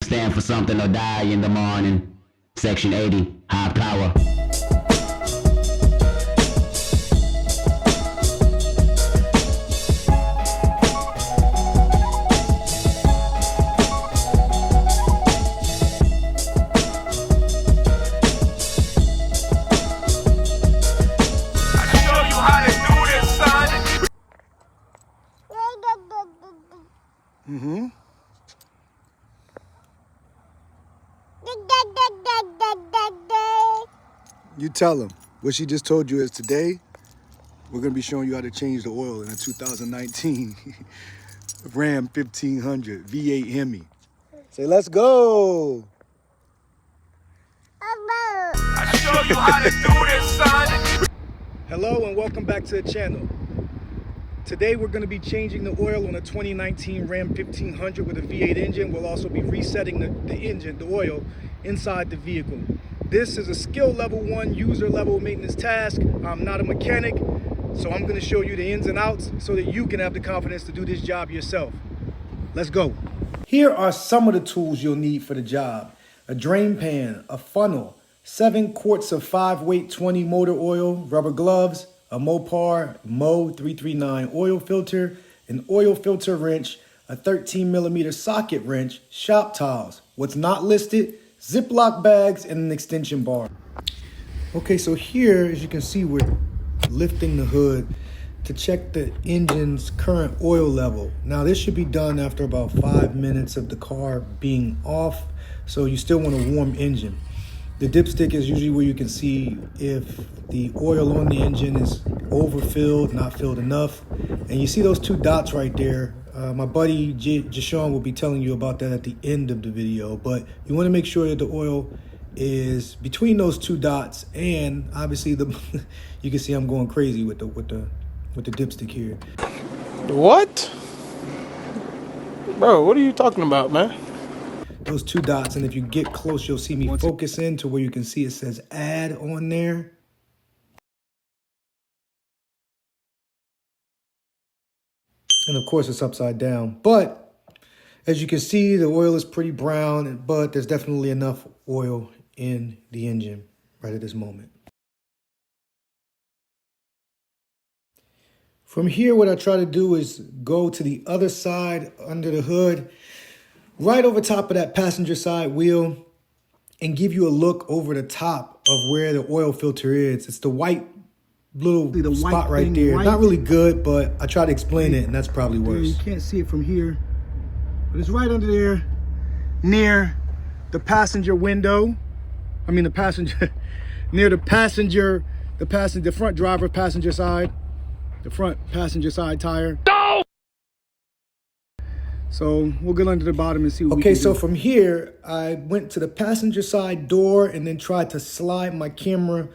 stand for something or die in the morning. Section 80, high power. Mm-hmm. You tell him. What she just told you is today, we're going to be showing you how to change the oil in a 2019 Ram 1500 V8 Hemi. Say, let's go. I show you how to do this, son. Hello and welcome back to the channel. Today we're going to be changing the oil on a 2019 Ram 1500 with a V8 engine. We'll also be resetting the engine, the oil, inside the vehicle. This is a skill level 1, user level maintenance task. I'm not a mechanic, so I'm going to show you the ins and outs so that you can have the confidence to do this job yourself. Let's go. Here are some of the tools you'll need for the job. A drain pan, a funnel, 7 quarts of 5-weight 20 motor oil, rubber gloves, a Mopar Mo 339 oil filter, an oil filter wrench, a 13mm socket wrench, shop towels. What's not listed, Ziploc bags, and an extension bar. Okay, so here, as you can see, we're lifting the hood to check the engine's current oil level. Now, this should be done after about 5 minutes of the car being off, so you still want a warm engine. The dipstick is usually where you can see if the oil on the engine is overfilled, not filled enough. And you see those 2 dots right there. My buddy Jashawn will be telling you about that at the end of the video, but you want to make sure that the oil is between those 2 dots, and obviously you can see I'm going crazy with the dipstick here. What? Bro, what are you talking about, man? Those 2 dots, and if you get close, you'll see me focus in to where you can see it says add on there. And of course it's upside down, but as you can see, the oil is pretty brown, but there's definitely enough oil in the engine right at this moment. From here, what I try to do is go to the other side under the hood, right over top of that passenger side wheel, and give you a look over the top of where the oil filter is. It's the white little spot right there. Not really good, but I try to explain it, and that's probably worse. You can't see it from here, but it's right under there near the passenger window. I mean the passenger, near the front driver passenger side, the front passenger side tire. No! So we'll get under the bottom and see what we can do. So from here, I went to the passenger side door and then tried to slide my camera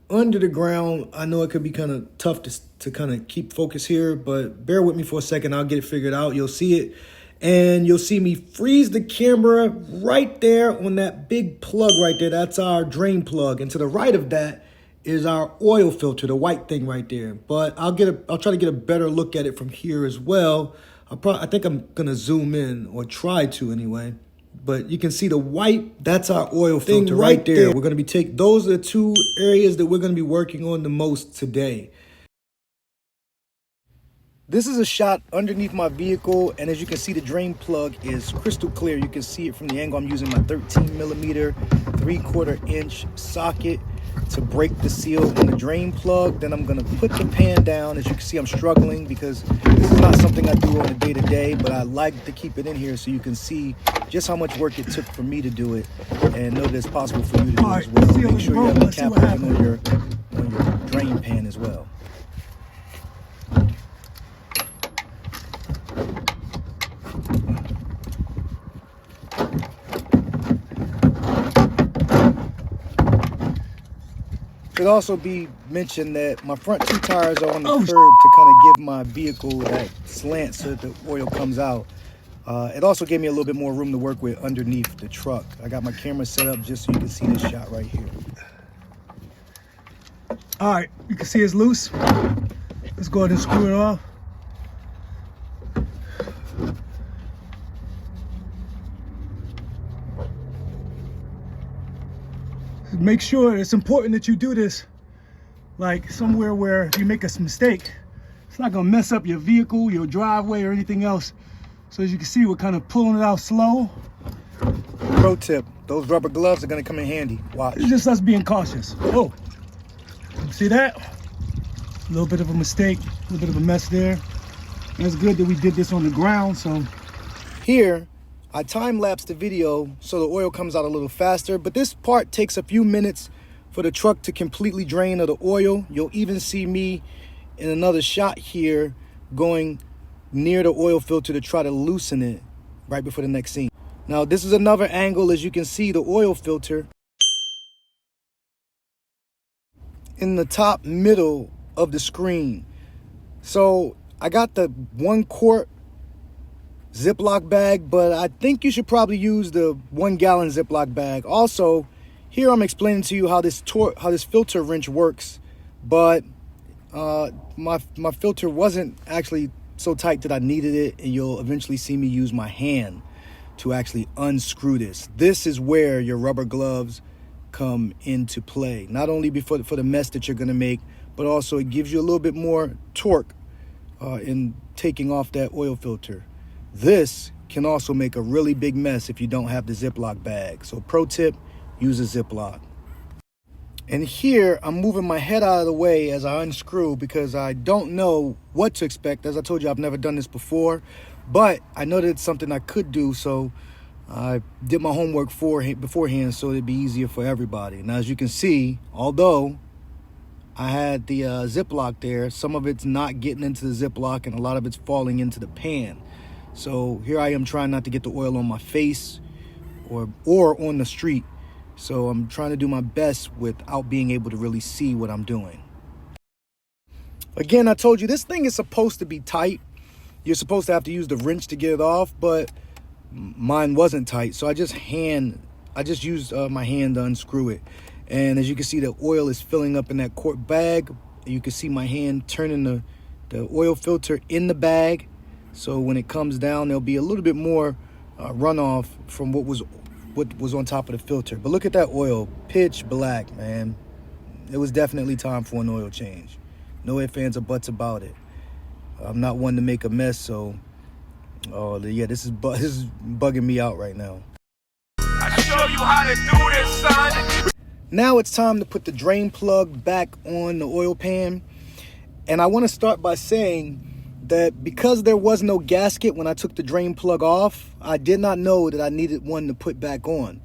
under the ground. I know it could be kind of tough to kind of keep focus here, but bear with me for a second. I'll get it figured out. You'll see it. And you'll see me freeze the camera right there on that big plug right there. That's our drain plug. And to the right of that is our oil filter, the white thing right there. But I'll try to get a better look at it from here as well. I think I'm gonna zoom in, or try to anyway. But you can see the white, that's our oil filter right there. We're gonna be those are the 2 areas that we're gonna be working on the most today. This is a shot underneath my vehicle, and as you can see, the drain plug is crystal clear. You can see it from the angle I'm using my 13mm 3/4 inch socket to break the seal on the drain plug. Then I'm gonna put the pan down. As you can see, I'm struggling because this is not something I do on a day-to-day, but I like to keep it in here so you can see just how much work it took for me to do it, and know that it's possible for you to do it as well. Make sure you have the cap open on your drain pan as well. It should also be mentioned that my front 2 tires are on the curb to kind of give my vehicle that slant so that the oil comes out. It also gave me a little bit more room to work with underneath the truck. I got my camera set up just so you can see this shot right here. All right, you can see it's loose. Let's go ahead and screw it off. Make sure it's important that you do this like somewhere where if you make a mistake, it's not gonna mess up your vehicle, your driveway, or anything else. So as you can see, we're kind of pulling it out slow. Pro tip, those rubber gloves are gonna come in handy. Watch. It's just us being cautious. Oh, see that? A little bit of a mistake, a little bit of a mess there. That's good that we did this on the ground. So here, I time-lapsed the video so the oil comes out a little faster, but this part takes a few minutes for the truck to completely drain of the oil. You'll even see me in another shot here going near the oil filter to try to loosen it right before the next scene. Now, this is another angle. As you can see, the oil filter in the top middle of the screen. So I got the 1 quart Ziploc bag, but I think you should probably use the 1 gallon Ziploc bag. Also, here I'm explaining to you how this filter wrench works, but my filter wasn't actually so tight that I needed it, and you'll eventually see me use my hand to actually unscrew this. This is where your rubber gloves come into play, not only for the mess that you're going to make, but also it gives you a little bit more torque in taking off that oil filter. This can also make a really big mess if you don't have the Ziploc bag. So pro tip, use a Ziploc. And here I'm moving my head out of the way as I unscrew because I don't know what to expect. As I told you, I've never done this before, but I know that it's something I could do. So I did my homework beforehand so it'd be easier for everybody. Now, as you can see, although I had the Ziploc there, some of it's not getting into the Ziploc and a lot of it's falling into the pan. So here I am trying not to get the oil on my face or on the street. So I'm trying to do my best without being able to really see what I'm doing. Again, I told you this thing is supposed to be tight. You're supposed to have to use the wrench to get it off, but mine wasn't tight. So I just used my hand to unscrew it. And as you can see, the oil is filling up in that quart bag. You can see my hand turning the oil filter in the bag. So when it comes down, there'll be a little bit more runoff from what was on top of the filter. But look at that oil, pitch black, man. It was definitely time for an oil change. No ifs, ands, or buts about it. I'm not one to make a mess, so yeah, this is bugging me out right now. I show you how to do this, son. Now it's time to put the drain plug back on the oil pan. And I want to start by saying that because there was no gasket when I took the drain plug off, I did not know that I needed one to put back on.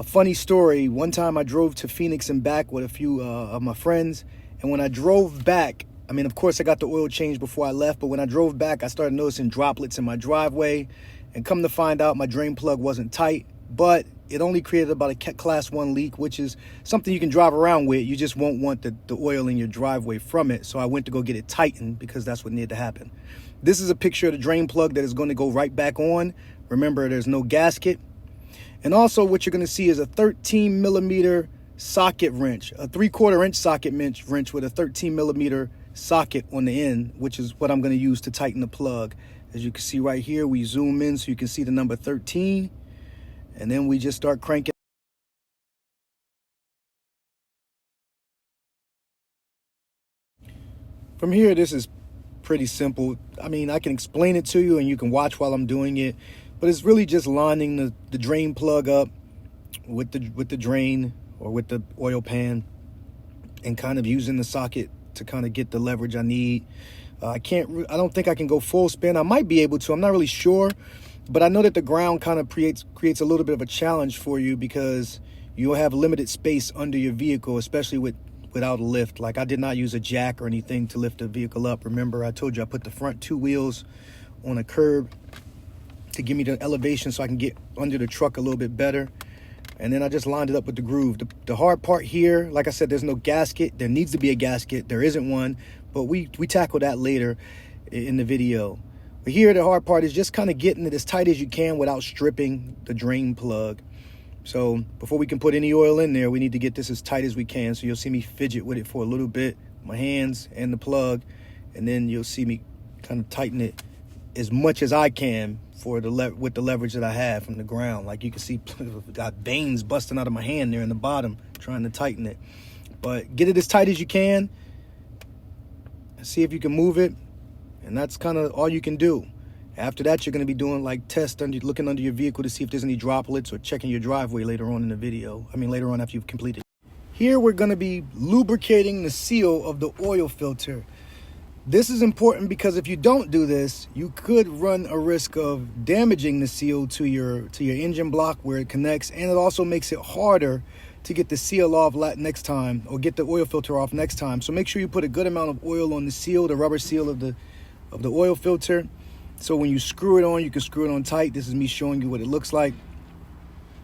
Funny story, one time I drove to Phoenix and back with a few of my friends, and when I drove back, I mean, of course I got the oil changed before I left, but when I drove back, I started noticing droplets in my driveway, and come to find out my drain plug wasn't tight, but it only created about a class 1 leak, which is something you can drive around with. You just won't want the oil in your driveway from it. So I went to go get it tightened because that's what needed to happen. This is a picture of the drain plug that is going to go right back on. Remember, there's no gasket. And also what you're going to see is a 13 millimeter socket wrench, a 3/4 inch socket wrench with a 13 millimeter socket on the end, which is what I'm going to use to tighten the plug. As you can see right here, we zoom in so you can see the number 13. And then we just start cranking. From here, this is pretty simple. I mean, I can explain it to you and you can watch while I'm doing it, but it's really just lining the drain plug up with the drain or with the oil pan and kind of using the socket to kind of get the leverage I need. I don't think I can go full spin. I might be able to, I'm not really sure. But I know that the ground kind of creates a little bit of a challenge for you because you'll have limited space under your vehicle, especially without a lift. Like I did not use a jack or anything to lift the vehicle up. Remember, I told you I put the front 2 wheels on a curb to give me the elevation so I can get under the truck a little bit better. And then I just lined it up with the groove. The hard part here, like I said, there's no gasket. There needs to be a gasket. There isn't one, but we tackle that later in the video. But here, the hard part is just kind of getting it as tight as you can without stripping the drain plug. So before we can put any oil in there, we need to get this as tight as we can. So you'll see me fidget with it for a little bit, my hands and the plug, and then you'll see me kind of tighten it as much as I can for with the leverage that I have from the ground. Like you can see, got veins busting out of my hand there in the bottom, trying to tighten it. But get it as tight as you can. See if you can move it, and that's kind of all you can do. After that, you're going to be doing like tests, looking under your vehicle to see if there's any droplets, or checking your driveway later on in the video. I mean, later on after you've completed. Here we're going to be lubricating the seal of the oil filter. This is important because if you don't do this, you could run a risk of damaging the seal to your engine block where it connects, and it also makes it harder to get the seal off next time, or get the oil filter off next time. So make sure you put a good amount of oil on the seal, the rubber seal of the oil filter. So when you screw it on, you can screw it on tight. This is me showing you what it looks like.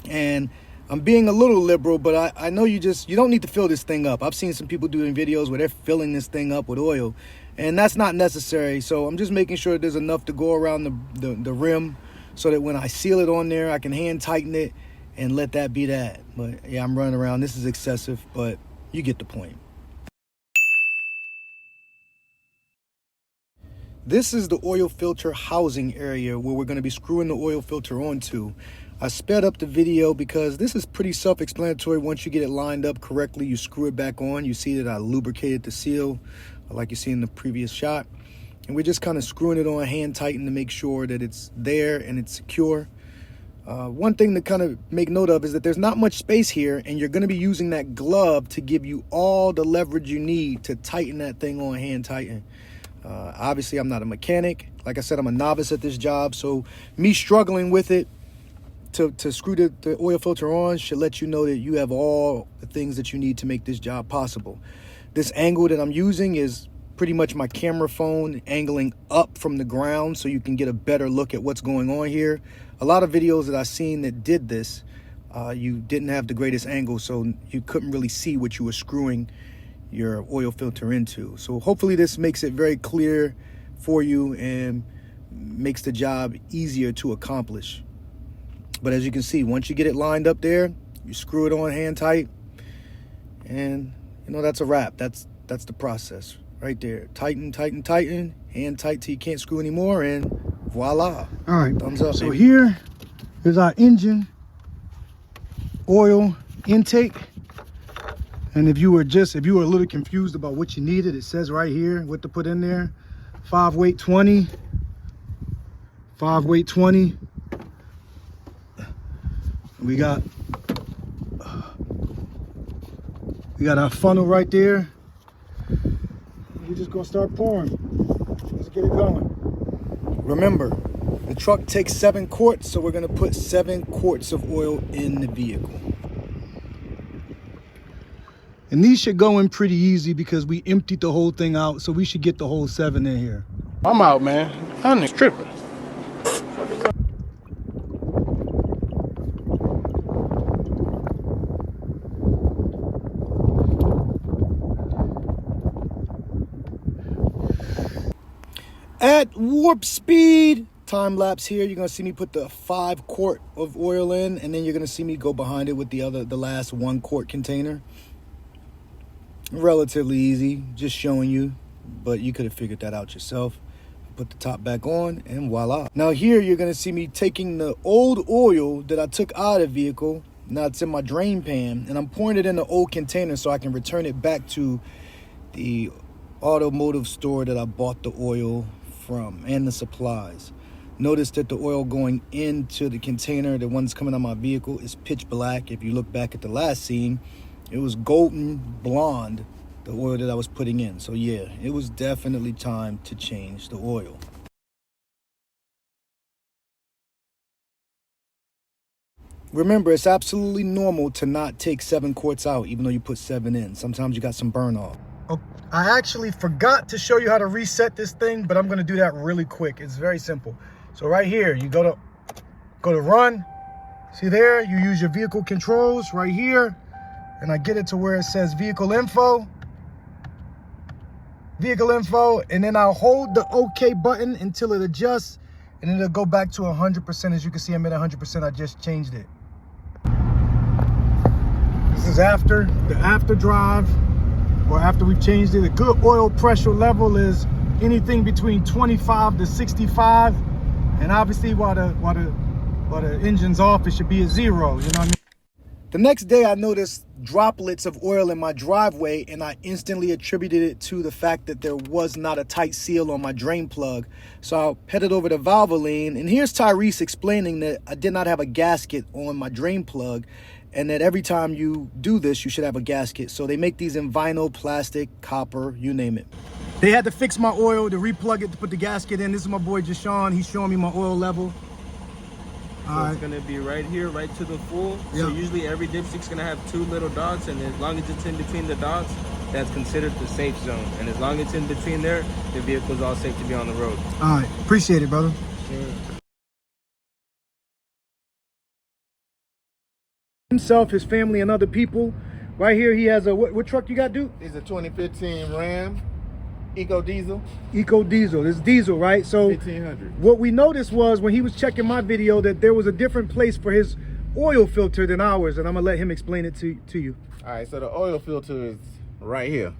And I'm being a little liberal, but I know you don't need to fill this thing up. I've seen some people doing videos where they're filling this thing up with oil, and that's not necessary. So I'm just making sure there's enough to go around the rim so that when I seal it on there, I can hand tighten it and let that be that. But yeah, I'm running around. This is excessive, but you get the point. This is the oil filter housing area where we're going to be screwing the oil filter onto. I sped up the video because this is pretty self-explanatory. Once you get it lined up correctly, you screw it back on. You see that I lubricated the seal like you see in the previous shot. And we're just kind of screwing it on, hand tighten to make sure that it's there and it's secure. One thing to kind of make note of is that there's not much space here, and you're going to be using that glove to give you all the leverage you need to tighten that thing on, hand tighten. Obviously, I'm not a mechanic. Like I said, I'm a novice at this job, so me struggling with it to screw the oil filter on should let you know that you have all the things that you need to make this job possible. This angle that I'm using is pretty much my camera phone angling up from the ground so you can get a better look at what's going on here. A lot of videos that I've seen that did this, you didn't have the greatest angle, so you couldn't really see what you were screwing your oil filter into. So hopefully this makes it very clear for you and makes the job easier to accomplish. But as you can see, once you get it lined up there, you screw it on hand tight, and you know that's a wrap. That's the process right there. Tighten, tighten, tighten, hand tight till you can't screw anymore, and voila. All right, thumbs up. So here is our engine oil intake. And if you were a little confused about what you needed, it says right here what to put in there. 5-weight 20, 5-weight 20. We got our funnel right there. We're just gonna start pouring. Let's get it going. Remember, the truck takes 7 quarts, so we're gonna put 7 quarts of oil in the vehicle. And these should go in pretty easy because we emptied the whole thing out, so we should get the whole 7 in here. I'm out, man. I'm tripping. At warp speed, time lapse here, you're gonna see me put the 5 quart of oil in, and then you're gonna see me go behind it with the last 1 quart container. Relatively easy, just showing you, but you could have figured that out yourself. Put the top back on, and voila. Now here you're gonna see me taking the old oil that I took out of the vehicle. Now it's in my drain pan, and I'm pouring it in the old container so I can return it back to the automotive store that I bought the oil from and the supplies. Notice that the oil going into the container, the one's coming out of my vehicle, is pitch black. If you look back at the last scene, it was golden blonde, the oil that I was putting in. So yeah, it was definitely time to change the oil. Remember, it's absolutely normal to not take 7 quarts out, even though you put 7 in. Sometimes you got some burn off. Oh, I actually forgot to show you how to reset this thing, but I'm gonna do that really quick. It's very simple. So right here, you go to run. See there, you use your vehicle controls right here. And I get it to where it says vehicle info, and then I'll hold the OK button until it adjusts, and then it'll go back to 100%. As you can see, I'm at 100%. I just changed it. This is after drive, or after we've changed it. A good oil pressure level is anything between 25 to 65, and obviously while the engine's off, it should be a 0. You know what I mean? The next day, I noticed droplets of oil in my driveway, and I instantly attributed it to the fact that there was not a tight seal on my drain plug. So I headed over to Valvoline, and here's Tyrese explaining that I did not have a gasket on my drain plug, and that every time you do this, you should have a gasket. So they make these in vinyl, plastic, copper, you name it. They had to fix my oil, to replug it, to put the gasket in. This is my boy Jashawn. He's showing me my oil level. So it's gonna be right here, right to the full. Yeah. So usually every dipstick's gonna have 2 little dots, and as long as it's in between the dots, that's considered the safe zone. And as long as it's in between there, the vehicle's all safe to be on the road. All right, appreciate it, brother. Sure. Himself, his family, and other people. Right here, he has a, what truck you got, dude? It's a 2015 Ram Eco Diesel. Eco Diesel. This diesel, right? So 1500. what we noticed was when he was checking my video that there was a different place for his oil filter than ours, and I'm gonna let him explain it to you. All right, so the oil filter is right here.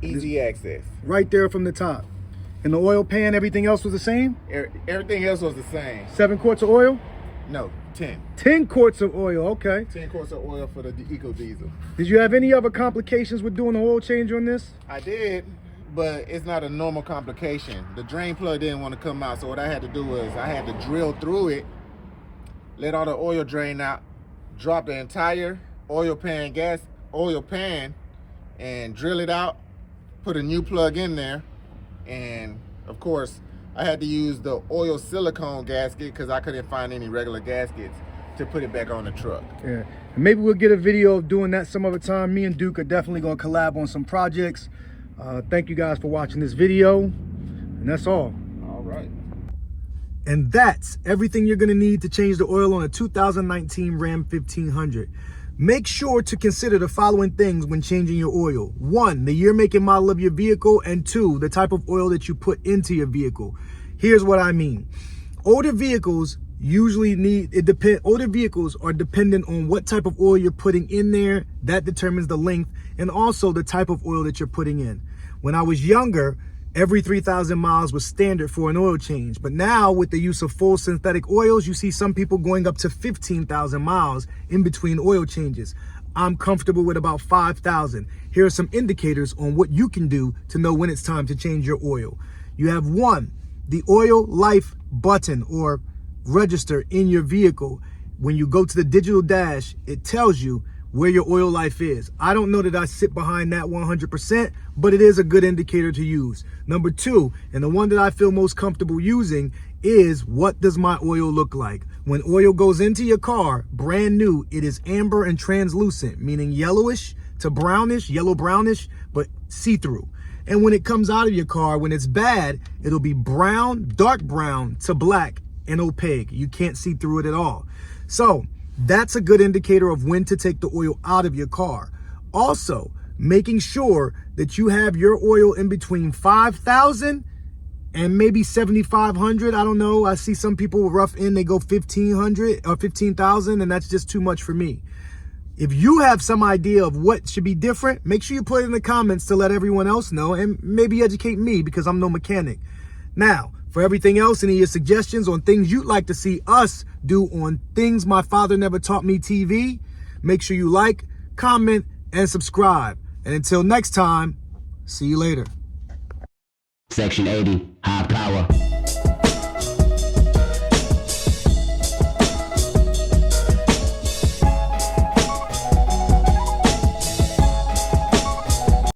Easy access. Right there from the top. And the oil pan, everything else was the same? Everything else was the same. 7 quarts of oil? No, 10. 10 quarts of oil, okay. 10 quarts of oil for the Eco Diesel. Did you have any other complications with doing the oil change on this? I did, but it's not a normal complication. The drain plug didn't want to come out, so what I had to do was I had to drill through it, let all the oil drain out, drop the entire oil pan, and drill it out, put a new plug in there, and of course, I had to use the oil silicone gasket because I couldn't find any regular gaskets to put it back on the truck. Yeah, and maybe we'll get a video of doing that some other time. Me and Duke are definitely gonna collab on some projects. Thank you guys for watching this video, and that's all. All right. And that's everything you're gonna need to change the oil on a 2019 Ram 1500. Make sure to consider the following things when changing your oil. 1, the year, make, and model of your vehicle, and 2, the type of oil that you put into your vehicle. Here's what I mean. Older vehicles usually older vehicles are dependent on what type of oil you're putting in there. That determines the length and also the type of oil that you're putting in. When I was younger, every 3,000 miles was standard for an oil change. But now with the use of full synthetic oils, you see some people going up to 15,000 miles in between oil changes. I'm comfortable with about 5,000. Here are some indicators on what you can do to know when it's time to change your oil. You have 1, the oil life button or register in your vehicle. When you go to the digital dash, it tells you where your oil life is. I don't know that I sit behind that 100%, but it is a good indicator to use. Number 2, and the one that I feel most comfortable using, is what does my oil look like? When oil goes into your car, brand new, it is amber and translucent, meaning yellowish to brownish, yellow brownish, but see-through. And when it comes out of your car, when it's bad, it'll be brown, dark brown to black and opaque. You can't see through it at all. So that's a good indicator of when to take the oil out of your car. Also, making sure that you have your oil in between 5,000 and maybe 7,500. I don't know. I see some people rough in, they go 1,500 or 15,000, and that's just too much for me. If you have some idea of what should be different, make sure you put it in the comments to let everyone else know and maybe educate me because I'm no mechanic. Now, for everything else, any of your suggestions on things you'd like to see us do on Things My Father Never Taught Me TV, make sure you like, comment, and subscribe. And until next time, see you later. Section 80, high power.